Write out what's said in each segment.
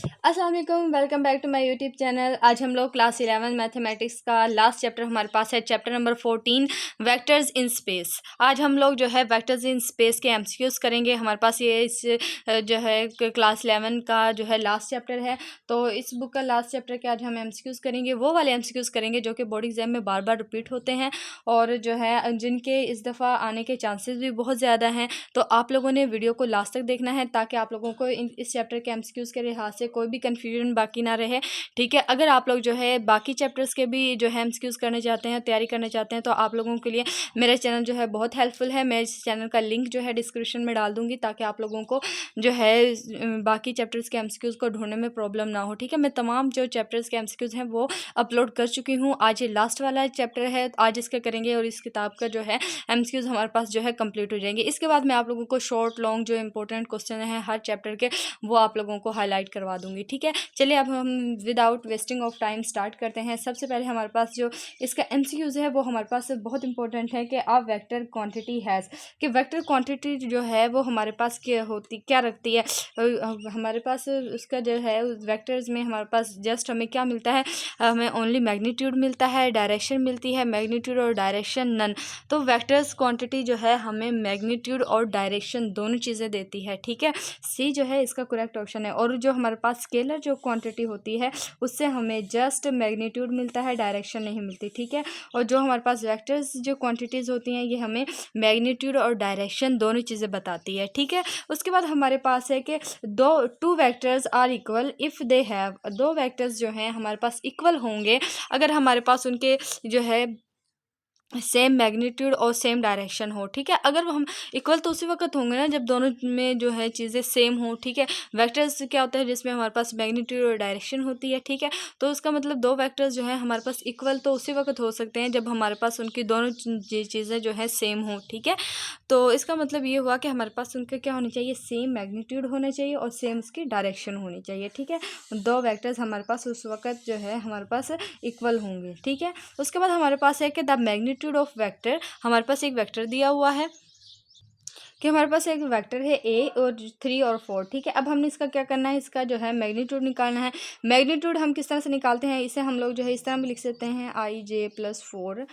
अस्सलाम वालेकुम, welcome back to my YouTube channel. आज हम लोग क्लास 11 मैथमेटिक्स का लास्ट चैप्टर हमारे पास है, chapter number 14 vectors in space. आज हम लोग जो है वेक्टर्स इन स्पेस के एमसीक्यूज करेंगे। हमारे पास ये इस जो है क्लास 11 का जो है लास्ट चैप्टर है, तो इस बुक का लास्ट चैप्टर के आज हम एमसीक्यूज करेंगे। वो वाले एमसीक्यूज करेंगे जो कि बोर्ड एग्जाम में बार बार रिपीट होते हैं और जो है जिनके इस दफ़ा आने के चांसेस भी बहुत ज़्यादा हैं। तो आप लोगों ने वीडियो को लास्ट तक देखना है ताकि आप लोगों को इस चैप्टर के एमसीक्यूज के लिहाज से कोई भी कन्फ्यूजन बाकी ना रहे। ठीक है, अगर आप लोग जो है बाकी चैप्टर्स के भी जो है एमसीक्यूज करने चाहते हैं, तैयारी करने चाहते हैं, तो आप लोगों के लिए मेरा चैनल जो है बहुत हेल्पफुल है। मैं इस चैनल का लिंक जो है डिस्क्रिप्शन में डाल दूंगी ताकि आप लोगों को जो है बाकी चैप्टर्स के एमसीक्यूज को ढूंढने में प्रॉब्लम ना हो। ठीक है, मैं तमाम जो चैप्टर्स के एमसीक्यूज हैं वो अपलोड कर चुकी हूँ। आज ये लास्ट वाला चैप्टर है, आज इसका करेंगे और इस किताब का जो है एमसीक्यूज हमारे पास जो है कंप्लीट हो जाएंगे। इसके बाद मैं आप लोगों को शॉर्ट लॉन्ग जो इंपॉर्टेंट क्वेश्चन है हर चैप्टर के वो आप लोगों को हाईलाइट करवा दूंगी। ठीक है, चलिए अब हम without wasting of time start करते हैं। सबसे पहले हमारे पास जो इसका एमसीक्यूज है वो हमारे पास बहुत इंपॉर्टेंट है कि अ वेक्टर क्वांटिटी हैज़, कि वेक्टर क्वांटिटी जो है वो हमारे पास क्या रखती है। हमारे पास उसका जो है वेक्टर्स में हमारे पास जस्ट हमें क्या मिलता है, हमें ओनली मैग्नीट्यूड मिलता है, डायरेक्शन मिलती है, मैग्नीट्यूड और डायरेक्शन नन। तो वेक्टर्स क्वांटिटी जो है हमें मैग्नीट्यूड और डायरेक्शन दोनों चीज़ें देती है। ठीक है, सी जो है इसका करेक्ट ऑप्शन है। और जो हमारे पास स्केलर जो क्वांटिटी होती है उससे हमें जस्ट मैग्नीट्यूड मिलता है, डायरेक्शन नहीं मिलती। ठीक है, और जो हमारे पास वेक्टर्स जो क्वांटिटीज़ होती हैं ये हमें मैग्नीट्यूड और डायरेक्शन दोनों चीज़ें बताती है। ठीक है, उसके बाद हमारे पास है कि two vectors are equal if they have, दो वेक्टर्स जो हैं हमारे पास इक्वल होंगे अगर हमारे पास उनके जो है सेम मैग्नीट्यूड और सेम डायरेक्शन हो। ठीक है, अगर वो हम इक्वल तो उसी वक्त होंगे ना जब दोनों में जो है चीज़ें सेम हो। ठीक है, वेक्टर्स क्या होता है जिसमें हमारे पास मैग्नीट्यूड और डायरेक्शन होती है। ठीक है, तो उसका मतलब दो वेक्टर्स जो है हमारे पास इक्वल तो उसी वक्त हो सकते हैं जब हमारे पास उनकी दोनों चीज़ें जो है सेम हो। ठीक है, तो इसका मतलब ये हुआ कि हमारे पास उनका क्या होनी चाहिए, सेम मैग्नीट्यूड होना चाहिए और सेम उसकी डायरेक्शन होनी चाहिए। ठीक है, दो वेक्टर्स हमारे पास उस वक्त जो है हमारे पास इक्वल होंगे। ठीक है, उसके बाद हमारे पास है कि द मैग्नीट्यूड ऑफ वेक्टर, हमारे पास एक वेक्टर दिया हुआ है कि हमारे पास एक वेक्टर है ए और 3 और 4। ठीक है, अब हमने इसका क्या करना है, इसका जो है मैग्नीट्यूड निकालना है। मैग्नीट्यूड हम किस तरह से निकालते हैं, इसे हम लोग जो है इस तरह भी लिख सकते हैं i j + 4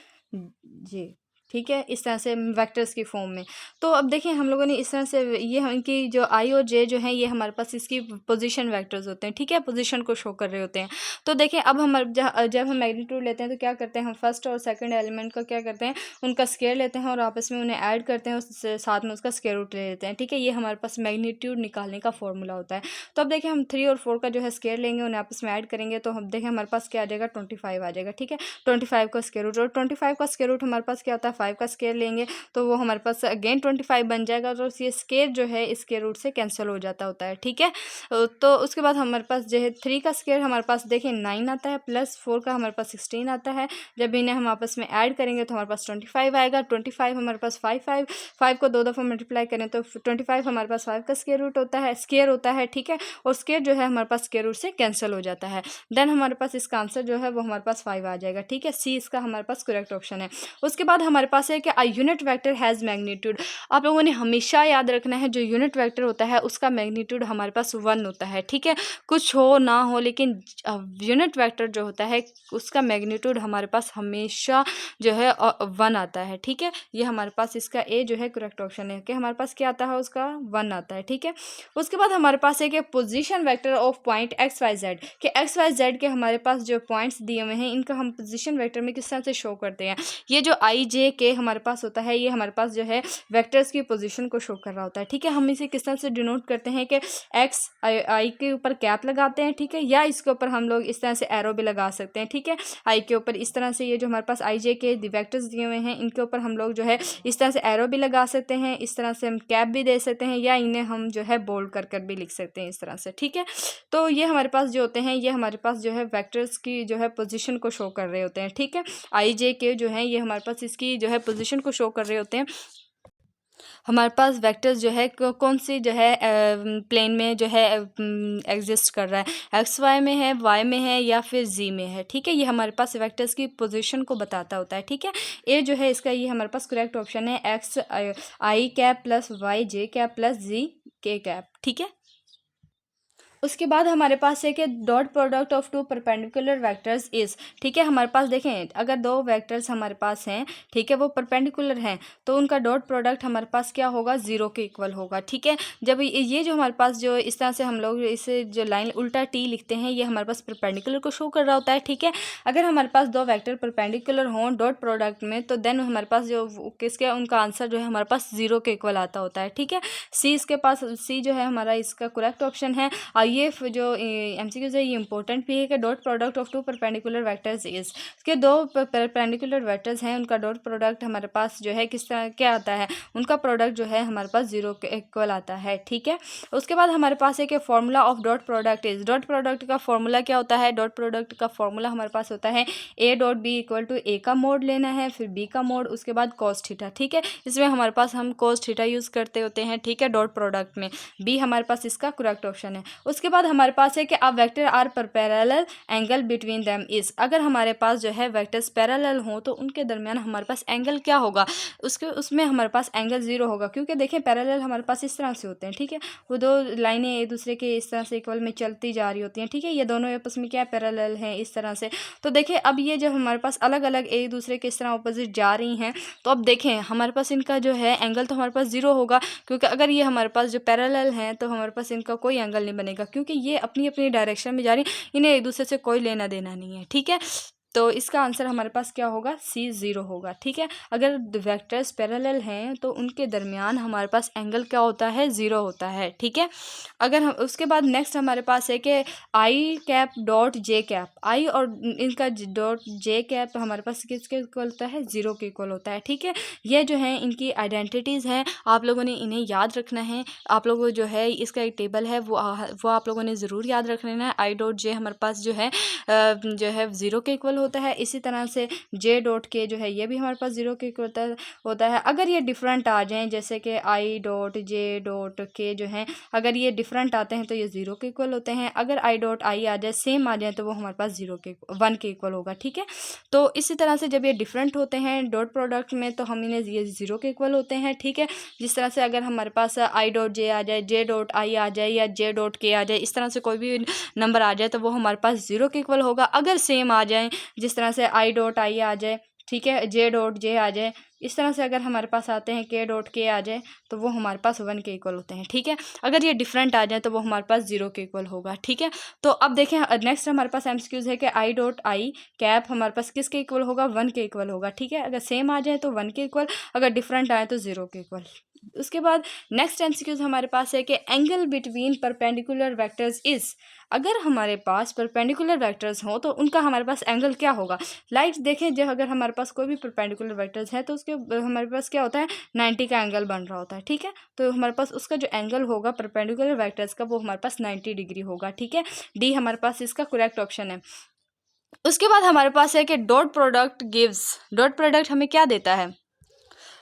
j। ठीक है, इस तरह से वेक्टर्स की फॉर्म में। तो अब देखिए हम लोगों ने इस तरह से ये इनकी जो आई और जे जो है ये हमारे पास इसकी पोजीशन वेक्टर्स होते हैं। ठीक है, पोजीशन को शो कर रहे होते हैं। तो देखिए अब हम जब हम मैग्नीट्यूड लेते हैं तो क्या करते हैं, हम फर्स्ट और सेकंड एलिमेंट का क्या करते हैं, उनका स्क्वायर लेते हैं और आपस में उन्हें ऐड करते हैं, उससे साथ में उसका स्क्वायर रूट ले लेते हैं। ठीक है, ये हमारे पास मैग्नीट्यूड निकालने का फॉर्मूला होता है। तो अब देखिए हम 3 और 4 का जो है स्क्वायर लेंगे, उन्हें आपस में ऐड करेंगे तो हम देखें हमारे पास क्या आ जाएगा, 25 आ जाएगा। ठीक है, 25 का स्क्वायर रूट, और 25 का स्क्वायर रूट हमारे पास क्या होता है, 5 का स्क्वायर लेंगे तो वो हमारे पास अगेन 25 बन जाएगा। तो ये स्क्वायर जो है स्क्वायर रूट से कैंसिल हो जाता होता है। ठीक है, तो उसके बाद हमारे पास जो है 3 का स्क्वायर हमारे पास देखिए 9 आता है, प्लस 4 का हमारे पास 16 आता है। जब इन्हें हम आपस में ऐड करेंगे तो हमारे पास 25 आएगा। 25 हमारे पास 5 को 2 दफ़ा मल्टीप्लाई करें तो 25 हमारे पास 5 का स्क्वायर रूट होता है, स्क्वायर होता है। ठीक है, और स्क्वायर जो है हमारे पास स्क्वायर रूट से कैंसिल हो जाता है। देन हमारे पास इसका आंसर जो है वो हमारे पास 5 आ जाएगा। ठीक है, सी इसका हमारे पास करेक्ट ऑप्शन है। उसके बाद हमारे पास है कि a unit vector has magnitude. आप लोगों ने हमेशा याद रखना है जो यूनिट वेक्टर होता है उसका मैग्नीट्यूड हमारे पास 1 होता है। ठीक है, कुछ हो ना हो लेकिन यूनिट वेक्टर जो होता है उसका मैग्नीट्यूड हमारे पास हमेशा जो है 1 आता है। ठीक है, ये हमारे पास इसका ए जो है करेक्ट ऑप्शन है कि हमारे पास क्या आता है, उसका 1 आता है। ठीक है, उसके बाद हमारे पास है कि position vector of point X Y Z, कि एक्स वाई जेड के हमारे पास जो पॉइंट्स दिए हुए हैं इनका हम पोजीशन वेक्टर में किस तरह से शो करते हैं। ये जो आई जे के हमारे पास होता है ये हमारे पास जो है वेक्टर्स की पोजीशन को शो कर रहा होता है। ठीक है, हम इसे किस तरह से डिनोट करते हैं कि एक्स आई के ऊपर कैप लगाते हैं। ठीक है, या इसके ऊपर हम लोग इस तरह से एरो भी लगा सकते हैं। ठीक है, आई के ऊपर इस तरह से ये जो हमारे पास आई जे के वेक्टर्स दिए हुए हैं इनके ऊपर हम लोग जो है इस तरह से एरो भी लगा सकते हैं, इस तरह से हम कैप भी दे सकते हैं, या इन्हें हम जो है बोल्ड कर भी लिख सकते हैं इस तरह से। ठीक है, तो ये हमारे पास जो होते हैं ये हमारे पास जो है वेक्टर्स की जो है पोजीशन को शो कर रहे होते हैं। ठीक है, आई जे के जो है ये हमारे पास इसकी जो है पोजीशन को शो कर रहे होते हैं। हमारे पास वेक्टर्स जो है कौन सी जो है प्लेन में जो है एग्जिस्ट कर रहा है, एक्स वाई में है, वाई में है या फिर जी में है। ठीक है, ये हमारे पास वेक्टर्स की पोजीशन को बताता होता है। ठीक है, ए जो है इसका ये हमारे पास करेक्ट ऑप्शन है, एक्स आई कैप प्लस वाई जे कैप प्लस जी के कैप। ठीक है, उसके बाद हमारे पास है कि dot product of two perpendicular vectors is, ठीक है। हमारे पास देखें अगर दो वेक्टर्स हमारे पास हैं, ठीक है, वो परपेंडिकुलर हैं, तो उनका डॉट प्रोडक्ट हमारे पास क्या होगा, ज़ीरो के इक्वल होगा, ठीक है। जब ये जो हमारे पास जो इस तरह से हम लोग इसे जो लाइन उल्टा टी लिखते हैं, ये हमारे पास परपेंडिकुलर को शो कर रहा होता है, ठीक है। अगर हमारे पास दो वेक्टर परपेंडिकुलर हों डॉट प्रोडक्ट में, तो देन हमारे पास जो किसके उनका आंसर जो है हमारे पास ज़ीरो के इक्वल आता होता है, ठीक है। सी जो है हमारा इसका करेक्ट ऑप्शन है। और ये जो एमसीक्यूज है ये इंपॉर्टेंट भी है कि dot product of two perpendicular vectors is, के दो परपेंडिकुलर वेक्टर्स हैं, उनका डॉट प्रोडक्ट हमारे पास जो है किस तरह क्या आता है, उनका प्रोडक्ट जो है हमारे पास ज़ीरो के इक्वल आता है, ठीक है। उसके बाद हमारे पास है कि formula of dot product is, dot product का फॉर्मूला क्या होता है, डॉट प्रोडक्ट का फॉर्मूला हमारे पास होता है A dot B equal to A का मोड लेना है, फिर बी का मोड, उसके बाद कॉस थीटा, ठीक है। इसमें हमारे पास हम कॉस थीटा यूज़ करते होते हैं, ठीक है, डॉट प्रोडक्ट में। बी हमारे पास इसका करेक्ट ऑप्शन है। उसके बाद हमारे पास है कि अब वेक्टर आर पर parallel angle between them is, अगर हमारे पास जो है वेक्टर्स पैरेलल हों तो उनके दरमियान हमारे पास एंगल क्या होगा, उसमें हमारे पास एंगल ज़ीरो होगा, क्योंकि देखें पैरेलल हमारे पास इस तरह से होते हैं, ठीक है। वो दो लाइनें एक दूसरे के इस तरह से इक्वल में चलती जा रही होती हैं, ठीक है। ये दोनों आपस में क्या पैरेलल हैं इस तरह से। तो देखें अब ये जब हमारे पास अलग अलग एक दूसरे के इस तरह अपोजिट जा रही हैं, तो अब देखें हमारे पास इनका जो है एंगल तो हमारे पास ज़ीरो होगा, क्योंकि अगर ये हमारे पास जो पैरेलल हैं तो हमारे पास इनका कोई एंगल नहीं बनेगा, क्योंकि ये अपनी अपनी डायरेक्शन में जा रही हैं, इन्हें एक दूसरे से कोई लेना देना नहीं है, ठीक है। तो इसका आंसर हमारे पास क्या होगा, सी ज़ीरो होगा, ठीक है। अगर वेक्टर्स पैरेलल हैं तो उनके दरमियान हमारे पास एंगल क्या होता है, ज़ीरो होता है, ठीक है। अगर हम उसके बाद नेक्स्ट हमारे पास है कि आई कैप डॉट जे कैप, आई और इनका डॉट जे कैप हमारे पास किसके इक्वल होता है, ज़ीरो के इक्वल होता है, ठीक है। ये जो है इनकी आइडेंटिटीज़ हैं, आप लोगों ने इन्हें याद रखना है। आप लोगों जो है इसका एक टेबल है वो आप लोगों ने ज़रूर याद रख लेना है। आई डॉट जे हमारे पास जो है ज़ीरो के इक्वल होता है, इसी तरह से जे डॉट के जो है ये भी हमारे पास ज़ीरो के इक्वल होता है। अगर ये डिफरेंट आ जाएं, जैसे कि आई डॉट जे डॉट के जो हैं, अगर ये डिफरेंट आते हैं तो ये ज़ीरो के इक्वल होते हैं। अगर आई डॉट आई आ जाए, सेम आ जाए, तो वो हमारे पास वन के इक्वल होगा, ठीक है। तो इसी तरह से जब ये डिफरेंट होते हैं डॉट प्रोडक्ट में, तो हम इन्हें ये ज़ीरो के इक्वल होते हैं, ठीक है। जिस तरह से अगर हमारे पास आई डॉट जे आ जाए, जे डॉट आई आ जाए, या जे डॉट के आ जाए, इस तरह से कोई भी नंबर आ जाए तो वो हमारे पास ज़ीरो के इक्वल होगा। अगर सेम आ जाए, जिस तरह से आई डॉट आई आ जाए, ठीक है, जे डॉट जे आ जाए, इस तरह से अगर हमारे पास आते हैं के डॉट के आ जाए, तो वो हमारे पास वन के इक्वल होते हैं, ठीक है। अगर ये डिफरेंट आ जाए तो वो हमारे पास ज़ीरो के इक्वल होगा, ठीक है। तो अब देखें नेक्स्ट हमारे पास एमसीक्यूज़ है कि आई डॉट आई कैप हमारे पास किसके इक्वल होगा, वन के इक्वल होगा, ठीक है। अगर सेम आ जाए तो वन के इक्वल, अगर डिफरेंट आए तो ज़ीरो के इक्वल। उसके बाद नेक्स्ट एमसीक्यूज़ हमारे पास है कि angle between perpendicular vectors is, अगर हमारे पास परपेंडिकुलर वेक्टर्स हों तो उनका हमारे पास एंगल क्या होगा। लाइक देखें, जब अगर हमारे पास कोई भी परपेंडिकुलर वेक्टर्स है तो उसके हमारे पास क्या होता है, 90 का एंगल बन रहा होता है, ठीक है। तो हमारे पास उसका जो एंगल होगा परपेंडिकुलर वेक्टर्स का, वो हमारे पास 90 डिग्री होगा, ठीक है। डी हमारे पास इसका करेक्ट ऑप्शन है। उसके बाद हमारे पास है कि dot product gives, dot product हमें क्या देता है,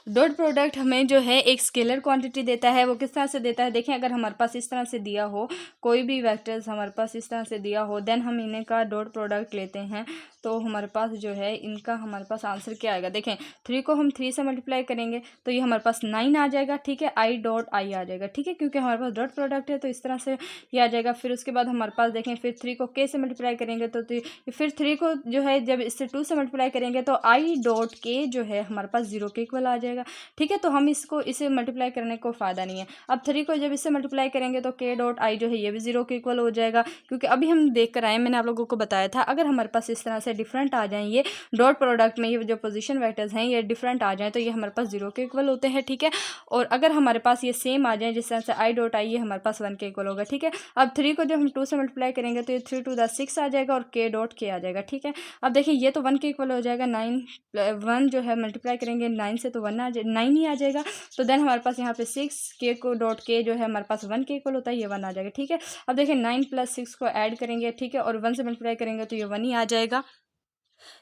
डॉट प्रोडक्ट हमें जो है एक स्केलर क्वांटिटी देता है। वो किस तरह से देता है, देखें अगर हमारे पास इस तरह से दिया हो, कोई भी वेक्टर्स हमारे पास इस तरह से दिया हो, देन हम इन्हें का डॉट प्रोडक्ट लेते हैं, तो हमारे पास जो है इनका हमारे पास आंसर क्या आएगा। देखें 3 को हम 3 से मल्टीप्लाई करेंगे तो ये हमारे पास 9 आ जाएगा, ठीक है। आई डॉट आई आ जाएगा, ठीक है, क्योंकि हमारे पास डॉट प्रोडक्ट है तो इस तरह से ये आ जाएगा। फिर उसके बाद हमारे पास देखें फिर 3 को के से मल्टीप्लाई करेंगे तो फिर 3 को जो है जब इससे 2 से मल्टीप्लाई करेंगे तो आई डॉट के जो है हमारे पास 0 के इक्वल आ जाएगा, ठीक है। तो हम इसे मल्टीप्लाई करने को फ़ायदा नहीं है। अब 3 को जब इससे मल्टीप्लाई करेंगे तो के डॉट आई जो है ये भी 0 के इक्वल हो जाएगा, क्योंकि अभी हम देख कर आए, मैंने आप लोगों को बताया था अगर हमारे पास इस तरह से डिफरेंट आ जाएँ, ये डॉट प्रोडक्ट में ये जो पोजीशन वेक्टर्स हैं ये डिफरेंट आ जाएँ तो ये हमारे पास 0 के इक्वल होते हैं, ठीक है। और अगर हमारे पास ये सेम आ जाए, जिस तरह से आई डॉट आई ये हमारे पास 1 के इक्वल होगा, ठीक है। अब 3 को जब हम 2 से मल्टीप्लाई करेंगे तो ये 3 टू द 6 आ जाएगा और के डॉट के आ जाएगा, ठीक है। अब देखिए ये तो 1 के इक्वल हो जाएगा, 1 जो है मल्टीप्लाई करेंगे 9 से तो 9 ही आ जाएगा। तो देन हमारे पास यहाँ पे 6 के को डॉट के जो है हमारे पास 1 के इक्वल होता है, ये 1 आ जाएगा, ठीक है। अब देखिए 9 + 6 को ऐड करेंगे, ठीक है, और 1 से मल्टीप्लाई करेंगे तो ये 1 ही आ जाएगा।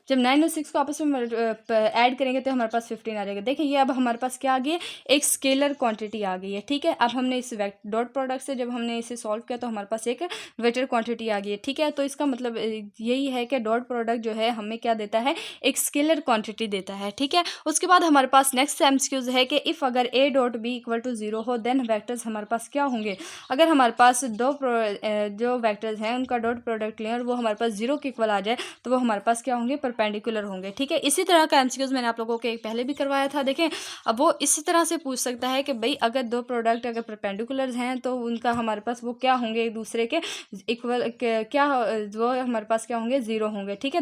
जब 9 और 6 को आपस में ऐड करेंगे तो हमारे पास 15 आ जाएगा। देखिए ये अब हमारे पास क्या आ गई है, एक स्केलर क्वांटिटी आ गई है, ठीक है। अब हमने इस डॉट प्रोडक्ट से जब हमने इसे सॉल्व किया तो हमारे पास एक वेक्टर क्वांटिटी आ गई है, ठीक है। तो इसका मतलब यही है कि डॉट प्रोडक्ट जो है हमें क्या देता है, एक स्केलर क्वांटिटी देता है, ठीक है। उसके बाद हमारे पास नेक्स्ट एमसीक्यूज है कि इफ़ अगर A dot B equal to 0 हो देन वैक्टर्स हमारे पास क्या होंगे। अगर हमारे पास जो वैक्टर्स हैं उनका डॉट प्रोडक्ट लें और वो हमारे पास 0 के इक्वल आ जाए तो वो हमारे पास क्या होंगे, परपेंडिकुलर होंगे, ठीक है। इसी तरह का एमसीक्यूज मैंने आप लोगों को एक पहले भी करवाया था। देखें अब वो इसी तरह से पूछ सकता है कि भाई अगर दो प्रोडक्ट अगर परपेंडिकुलर हैं तो उनका हमारे पास वो क्या होंगे, एक दूसरे के इक्वल क्या वो हमारे पास क्या होंगे, 0 होंगे, ठीक है।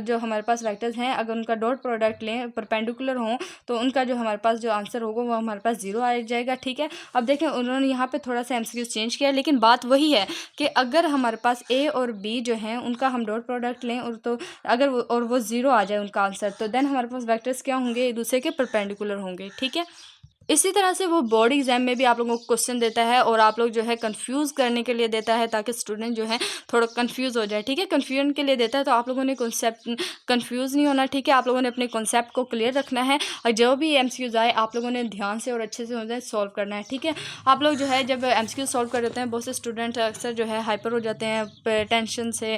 जो हमारे पास वेक्टर्स हैं अगर उनका डॉट प्रोडक्ट लें परपेंडिकुलर हों तो उनका जो हमारे पास जो आंसर होगा वो हमारे पास 0 आ जाएगा, ठीक है। अब देखें उन्होंने यहाँ पे थोड़ा सा एमसीक्यूज चेंज किया लेकिन बात वही है कि अगर हमारे पास ए और बी जो हैं उनका हम डॉट प्रोडक्ट लें और तो अगर वो 0 आ जाए उनका आंसर तो देन हमारे पास वेक्टर्स क्या होंगे, एक दूसरे के परपेंडिकुलर होंगे, ठीक है। इसी तरह से वो बोर्ड एग्जाम में भी आप लोगों को क्वेश्चन देता है और आप लोग जो है कंफ्यूज करने के लिए देता है ताकि स्टूडेंट जो है थोड़ा कंफ्यूज हो जाए, ठीक है। कन्फ्यूजन के लिए देता है तो आप लोगों ने कॉन्सेप्ट कंफ्यूज नहीं होना, ठीक है। आप लोगों ने अपने कॉन्सेप्ट को क्लियर रखना है और जो भी एमसीक्यूज आए आप लोगों ने ध्यान से और अच्छे से हो जाए सॉल्व करना है, ठीक है। आप लोग जो है जब एमसीक्यूज सॉल्व कर देते हैं बहुत से स्टूडेंट अक्सर जो है हाइपर हो जाते हैं टेंशन से,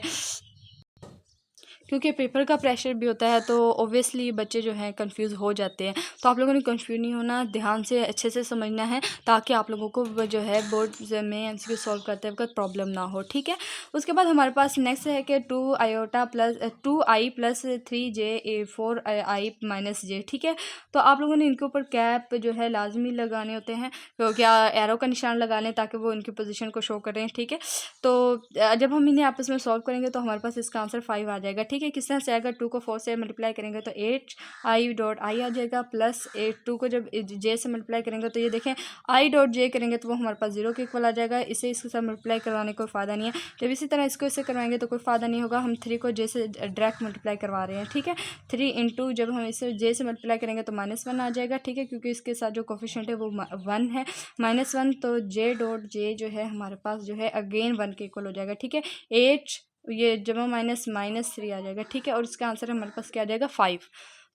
क्योंकि पेपर का प्रेशर भी होता है तो ऑब्वियसली बच्चे जो हैं कंफ्यूज हो जाते हैं। तो आप लोगों ने कंफ्यूज नहीं होना, ध्यान से अच्छे से समझना है ताकि आप लोगों को जो है बोर्ड में एमसीक्यू सॉल्व करते वक्त प्रॉब्लम ना हो, ठीक है। उसके बाद हमारे पास नेक्स्ट है कि 2i plus 3j 4i minus जे, ठीक है। तो आप लोगों ने इनके ऊपर कैप जो है लाजमी लगाने होते हैं, तो क्या एरो का निशान लगा लें ताकि वो इनकी पोजीशन को शो करें, ठीक है। तो जब हम इन्हें आपस में सॉल्व करेंगे तो हमारे पास इसका आंसर 5 आ जाएगा, ठीक है। किस तरह से आएगा, 2 को 4 से मल्टीप्लाई करेंगे तो 8i डॉट आई आ जाएगा प्लस 2 को जब जे से मल्टीप्लाई करेंगे तो ये देखें i डॉट जे करेंगे तो वो हमारे पास 0 के इक्वल आ जाएगा। इसे इसके साथ मल्टीप्लाई करवाने कोई फ़ायदा नहीं है। जब इसी तरह इसको इससे करवाएंगे तो कोई फ़ायदा नहीं होगा, हम 3 को जे से डायरेक्ट मल्टीप्लाई करवा रहे हैं, ठीक है। 3 इंटू जब हम इसे जे से मल्टीप्लाई करेंगे तो -1 आ जाएगा, ठीक है, क्योंकि इसके साथ जो कोफिशिएंट है वो 1 है, -1। तो जे डॉट जे जो है हमारे पास जो है अगेन 1 के इक्वल हो जाएगा, ठीक है। 8 ये जब -3 आ जाएगा, ठीक है। और इसका आंसर हमारे पास क्या आ जाएगा, 5।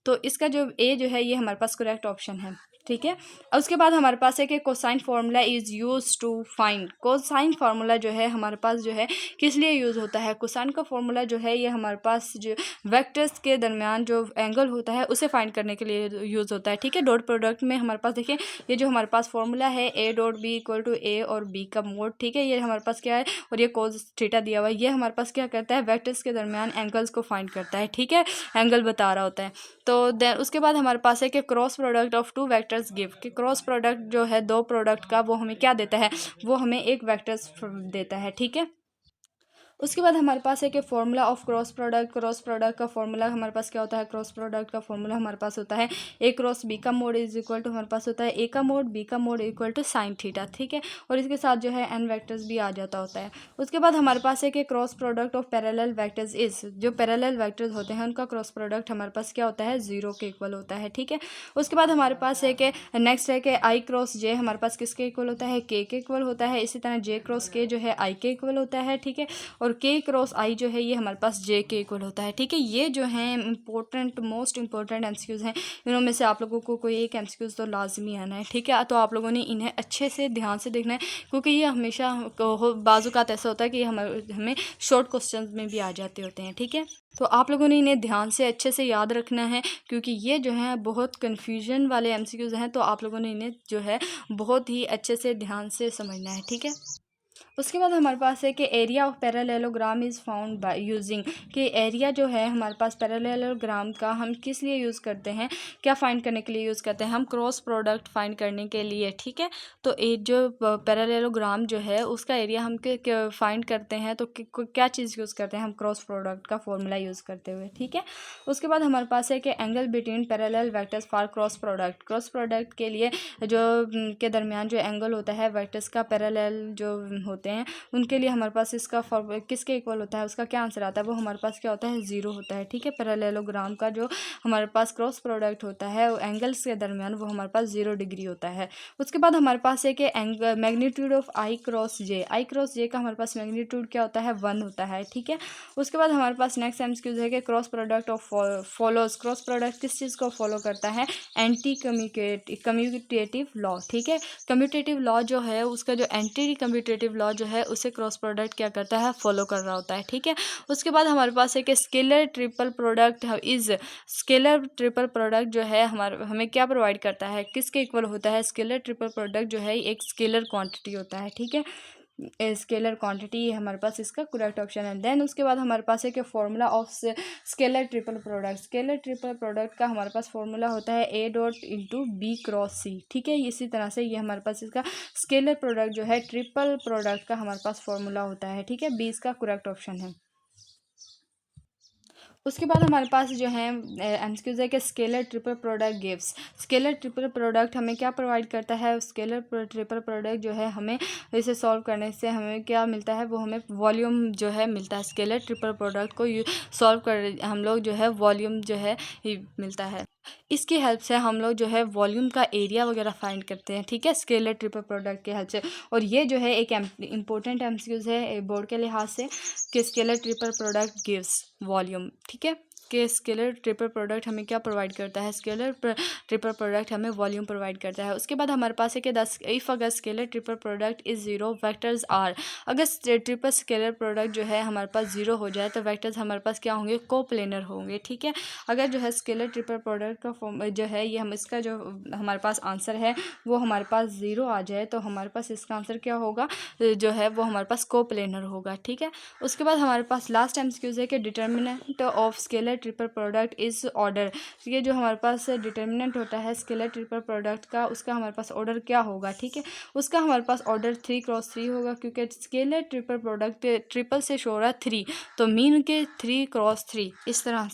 तो इसका जो ए जो है ये हमारे पास करेक्ट ऑप्शन है, ठीक है। और उसके बाद हमारे पास है कि cosine formula is use to find. Cosine formula जो है हमारे पास जो है किस लिए यूज़ होता है। कोसाइन का फार्मूला जो है ये हमारे पास जो वेक्टर्स के दरमियान जो एंगल होता है उसे फाइंड करने के लिए यूज़ होता है, ठीक है। डॉट प्रोडक्ट में हमारे पास देखिए ये जो हमारे पास फार्मूला है A dot B equal to A और बी का मोड, ठीक है। ये हमारे पास क्या है और ये कोस थीटा दिया हुआ है, ये हमारे पास क्या करता है, वेक्टर्स के दरमियान एंगल्स को फाइंड करता है, ठीक है, एंगल बता रहा होता है। तो देन उसके बाद हमारे पास है कि cross product of 2 vectors give, कि क्रॉस प्रोडक्ट जो है 2 प्रोडक्ट का वो हमें क्या देता है, वो हमें एक वेक्टर्स देता है, ठीक है। उसके बाद हमारे पास है कि फॉर्मूला ऑफ क्रॉस प्रोडक्ट का फॉर्मूला हमारे पास क्या होता है, क्रॉस प्रोडक्ट का फॉर्मूला हमारे पास होता है ए क्रॉस बी का मोड इज इक्वल टू हमारे पास होता है ए का मोड बी का mod equal to sine theta, ठीक है। और इसके साथ जो है एन वेक्टर्स भी आ जाता होता है। उसके बाद हमारे पास है कि cross product of parallel vectors is, जो पैरेलल वेक्टर्स होते हैं उनका क्रॉस प्रोडक्ट हमारे पास क्या होता है, 0 के इक्वल होता है, ठीक है। उसके बाद हमारे पास है कि नेक्स्ट है कि आई क्रॉस जे हमारे पास किसके इक्वल होता है, के इक्वल होता है। इसी तरह जे क्रॉस के जो है आई के इक्वल होता है, ठीक है। और के क्रॉस आई जो है ये हमारे पास जे के इक्वल होता है, ठीक है। ये जो हैं इंपॉर्टेंट मोस्ट इंपॉर्टेंट एमसीक्यूज हैं, इनमें से आप लोगों को कोई एक एमसीक्यूज तो लाजमी आना है, ठीक है। तो आप लोगों ने इन्हें अच्छे से ध्यान से देखना है क्योंकि ये हमेशा बाज़ात ऐसा होता है कि हमें शॉर्ट क्वेश्चन में भी आ जाते होते हैं, ठीक है। तो आप लोगों ने इन्हें ध्यान से अच्छे से याद रखना है क्योंकि ये जो है बहुत कन्फ्यूजन वाले एमसीक्यूज हैं, तो आप लोगों ने इन्हें जो है बहुत ही अच्छे से ध्यान से समझना है, ठीक है। उसके बाद हमारे पास है कि area of parallelogram is found by using, कि एरिया जो है हमारे पास पैरेललोग्राम का हम किस लिए यूज़ करते हैं, क्या फाइंड करने के लिए यूज़ करते हैं, हम क्रॉस प्रोडक्ट फाइंड करने के लिए, ठीक है। तो एक जो पैरेललोग्राम जो है उसका एरिया हम फाइंड करते हैं तो क्या चीज़ यूज़ करते हैं, हम क्रॉस प्रोडक्ट का फॉर्मूला यूज़ करते हुए, ठीक है। उसके बाद हमारे पास है कि angle between parallel vectors for cross product के लिए जो के दरमियान जो एंगल होता है वेक्टर्स का पैरेलल जो होते होते हैं उनके लिए हमारे पास इसका किसके इक्वल होता है, उसका क्या आंसर आता है, वो हमारे पास क्या होता है, 0 होता है। ठीक है, पैरेललोग्राम का जो हमारे पास क्रॉस प्रोडक्ट होता है एंगल्स के दरमियान वो हमारे पास 0 डिग्री होता है। उसके बाद हमारे पास है कि मैग्नीट्यूड ऑफ आई क्रॉस जे का हमारे पास मैग्नीट्यूड क्या होता है, 1 होता है। ठीक है, उसके बाद हमारे पास नेक्स्ट एमसीक्यूज है कि cross product of follows, cross product किस चीज़ को फॉलो करता है, एंटी कम्यूटेटिव लॉ। ठीक है, कम्यूटेटिव लॉ जो है उसका जो एंटी कम्यूटेटिव लॉ जो है उसे क्रॉस प्रोडक्ट क्या करता है, फॉलो कर रहा होता है। ठीक है, उसके बाद हमारे पास है कि स्केलर ट्रिपल प्रोडक्ट जो है हमें क्या प्रोवाइड करता है, किसके इक्वल होता है, स्केलर ट्रिपल प्रोडक्ट जो है एक स्केलर क्वांटिटी होता है। ठीक है, स्केलर क्वांटिटी हमारे पास इसका करेक्ट ऑप्शन है। देन उसके बाद हमारे पास है कि formula of scalar triple product का हमारे पास फॉर्मूला होता है A dot into B cross C. ठीक है, इसी तरह से ये हमारे पास इसका स्केलर प्रोडक्ट जो है ट्रिपल प्रोडक्ट का हमारे पास फॉर्मूला होता है। ठीक है, बी इसका करेक्ट ऑप्शन है। उसके बाद हमारे पास जो है एमसीक्यूज है कि scalar triple product gives, scalar triple product हमें क्या प्रोवाइड करता है, स्केलर ट्रिपल प्रोडक्ट जो है हमें इसे सॉल्व करने से हमें क्या मिलता है, वो हमें वॉल्यूम जो है मिलता है। स्केलर ट्रिपल प्रोडक्ट को सॉल्व कर हम लोग जो है वॉल्यूम जो है मिलता है। इसकी हेल्प से हम लोग जो है वॉल्यूम का एरिया वगैरह फाइंड करते हैं। ठीक है, स्केलर ट्रिपल प्रोडक्ट की हेल्प से। और ये जो है एक इम्पोर्टेंट एमसीक्यूज है बोर्ड के लिहाज से कि scalar triple product gives volume. ठीक है, कि स्केलर ट्रिपल प्रोडक्ट हमें क्या प्रोवाइड करता है, स्केलर ट्रिपल प्रोडक्ट हमें वॉल्यूम प्रोवाइड करता है। उसके बाद हमारे पास है कि इफ़ अगर scalar triple product is 0 vectors are, अगर ट्रिपल स्केलर प्रोडक्ट जो है हमारे पास 0 हो जाए तो वेक्टर्स हमारे पास क्या होंगे, कोप्लेनर होंगे। ठीक है, अगर जो है स्केलर ट्रिपल प्रोडक्ट का फॉर्म जो है ये हम इसका जो हमारे पास आंसर है वो हमारे पास 0 आ जाए तो हमारे पास इसका आंसर क्या होगा, जो है वो हमारे पास कोप्लेनर होगा। ठीक है, उसके बाद हमारे पास लास्ट एमसीक्यूज है कि determinant of scalar triple product is order. ये जो हमारे पास डिटर्मिनेंट होता है स्केलर ट्रिपल प्रोडक्ट का उसका हमारे पास ऑर्डर क्या होगा। ठीक है, उसका हमारे पास ऑर्डर 3x3 होगा क्योंकि स्केलर ट्रिपल प्रोडक्ट ट्रिपल से शो हो रहा है 3 तो मीन के 3x3 इस तरह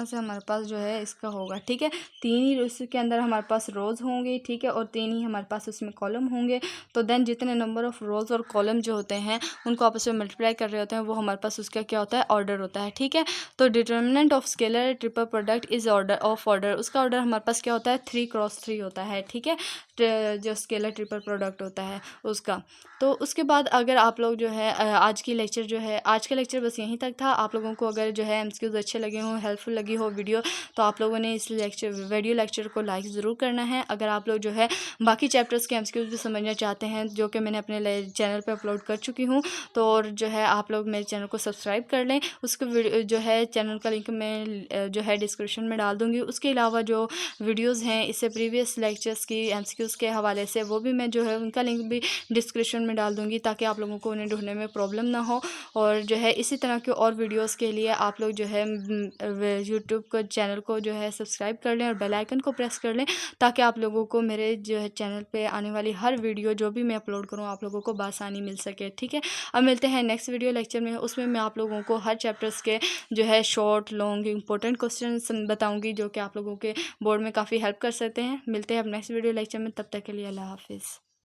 से हमारे पास जो है इसका होगा। ठीक है, 3 ही उसके अंदर हमारे पास रोज़ होंगे। ठीक है, और 3 ही हमारे पास उसमें कॉलम होंगे। तो देन जितने नंबर ऑफ़ रोज़ और कॉलम जो होते हैं उनको आपस में मल्टीप्लाई कर रहे होते हैं वो हमारे पास उसका क्या होता है, ऑर्डर होता है। ठीक है, तो determinant of scalar triple product is order उसका ऑर्डर हमारे पास क्या होता है, 3x3 होता है। ठीक है, जो स्केलर ट्रिपल प्रोडक्ट होता है उसका। तो उसके बाद अगर आप लोग जो है आज का लेक्चर बस यहीं तक था। आप लोगों को अगर जो है एमसीक्यूज अच्छे लगे हों, हेल्पफुल लगी हो वीडियो, तो आप लोगों ने इस वीडियो लेक्चर को लाइक ज़रूर करना है। अगर आप लोग जो है बाकी चैप्टर्स के एमसीक्यूज भी समझना चाहते हैं जो कि मैंने अपने चैनल पे अपलोड कर चुकी हूँ, तो और जो है आप लोग मेरे चैनल को सब्सक्राइब कर लें। उसके जो है चैनल का लिंक मैं जो है डिस्क्रिप्शन में डाल दूँगी। उसके अलावा जो वीडियोज़ हैं इससे प्रीवियस लेक्चर्स की एमसीक्यूज के हवाले से वो भी मैं जो है उनका लिंक भी डिस्क्रिप्शन में डाल दूँगी ताकि आप लोगों को उन्हें ढूंढने में प्रॉब्लम ना हो। और जो है इसी तरह के और वीडियोस के लिए आप लोग जो है यूट्यूब को चैनल को जो है सब्सक्राइब कर लें और बेल आइकन को प्रेस कर लें ताकि आप लोगों को मेरे जो है चैनल पे आने वाली हर वीडियो जो भी मैं अपलोड करूँ आप लोगों को बआसानी मिल सके। ठीक है, अब मिलते हैं नेक्स्ट वीडियो लेक्चर में। उसमें मैं आप लोगों को हर चैप्टर्स के जो है शॉर्ट लॉन्ग इंपॉर्टेंट क्वेश्चन बताऊँगी जो कि आप लोगों के बोर्ड में काफ़ी हेल्प कर सकते हैं। मिलते हैं अब नेक्स्ट वीडियो लेक्चर में, तब तक के लिए अल्लाह हाफिज़।